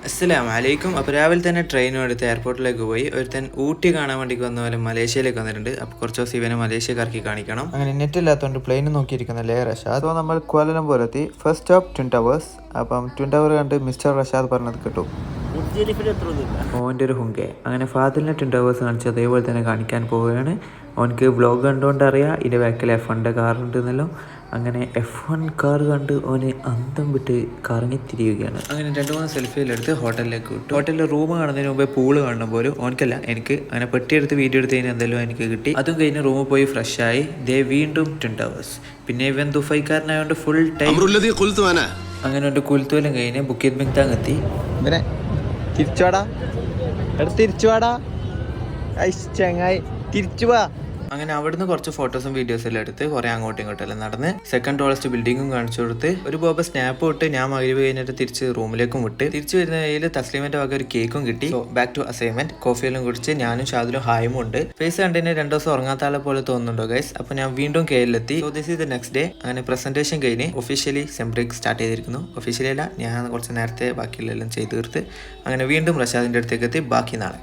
അസ്സലാമലൈക്കും. അപ്പോൾ രാവിലെ തന്നെ ട്രെയിനും എടുത്ത് എയർപോർട്ടിലേക്ക് പോയി. ഒരുത്തൻ ഊട്ടി കാണാൻ വേണ്ടി വന്ന പോലെ മലേഷ്യയിലേക്ക് വന്നിട്ടുണ്ട്. അപ്പോൾ കുറച്ച് ദിവസം ഇവനെ മലേഷ്യ കറക്കി കാണിക്കണം. അങ്ങനെ നെറ്റ് ഇല്ലാത്തതുകൊണ്ട് പ്ലെയിൻ നോക്കിയിരിക്കുന്ന റഷാദ്. അപ്പോൾ നമ്മൾ കുആലാലംപൂർ എത്തി. First stop twin towers. അപ്പം ട്വിൻ ടവർ കണ്ട് മിസ്റ്റർ റഷാദ് പറഞ്ഞത് കിട്ടും. ഓൻ്റെ ഒരു ഹുങ്കെ. അങ്ങനെ ഫാദിലിനെ ട്വിൻ ടവേഴ്സ് കാണിച്ച് അതേപോലെ തന്നെ കാണിക്കാൻ പോവുകയാണ്. ഓനക്ക് വ്ലോഗ് കണ്ടുകൊണ്ട് അറിയാം ഇതിൻ്റെ ബാക്കിൽ F1 കാർ ഉണ്ടെന്നല്ലോ. അങ്ങനെ F1 കാർ കണ്ട് ഓന് അന്തം വിട്ട് കറങ്ങി തിരിയുകയാണ്. അങ്ങനെ 2-3 സെൽഫിയിലെടുത്ത് ഹോട്ടലിലേക്ക് വിട്ടു. ഹോട്ടലിൽ റൂം കാണുന്നതിന് മുമ്പേ പൂള് കാണുന്ന പോലും ഓനക്കല്ല എനിക്ക്. അങ്ങനെ പെട്ടിയെടുത്ത് വീഡിയോ എടുത്തതിന് എന്തെങ്കിലും എനിക്ക് കിട്ടി. അതും കഴിഞ്ഞ് റൂമിൽ പോയി ഫ്രഷായി വീണ്ടും ട്വിൻ ടവേഴ്സ്. പിന്നെ ഇവൻ ദുബൈക്കാരനായതുകൊണ്ട് ഫുൾ ടൈം അങ്ങനെ എൻ്റെ കുൽത്തുവലും കഴിഞ്ഞ് ബുക്കിത് ബിങ്താങ് എത്തി. ഇവനെ തിരിച്ചുവാടാ തിരിച്ചുവാടാ ചങ്ങായി തിരിച്ചുവാ. അങ്ങനെ അവിടുന്ന് കുറച്ച് ഫോട്ടോസും വീഡിയോസും എല്ലാം എടുത്ത് കുറെ അങ്ങോട്ടും ഇങ്ങോട്ടെല്ലാം നടന്ന് സെക്കൻഡ് ടോളസ്റ്റ് ബിൽഡിങ്ങും കാണിച്ചു കൊടുത്ത് ഒരു ബോബ സ്നാപ്പ് ഇട്ട് ഞാൻ മഗ്‌രിബ് കഴിഞ്ഞിട്ട് തിരിച്ച് റൂമിലേക്കും വിട്ട്. തിരിച്ചു വരുന്ന കയ്യിൽ തസ്ലീമിന്റെ വക ഒരു കേക്കും കിട്ടി. Back to assignment. കോഫിയെല്ലാം കുടിച്ച് ഞാനും ഷാദിലും ഹായും ഉണ്ട്. ഫേസ് കണ്ടിന് 2 ദിവസം ഉറങ്ങാത്ത ആളെ പോലെ തോന്നുന്നുണ്ടോ ഗൈസ്? അപ്പൊ ഞാൻ വീണ്ടും കെയിലെത്തി. So this is the next day. അങ്ങനെ പ്രസന്റേഷൻ കഴിഞ്ഞ് ഒഫീഷ്യലി സെം ബ്രേക്ക് സ്റ്റാർട്ട് ചെയ്തിരിക്കുന്നു. ഒഫീഷ്യലി അല്ല, ഞാൻ കുറച്ച് നേരത്തെ ബാക്കിയുള്ളതെല്ലാം ചെയ്ത് തീർത്ത് അങ്ങനെ വീണ്ടും റഷാദിന്റെ അടുത്തേക്ക് എത്തി. ബാക്കി നാളെ.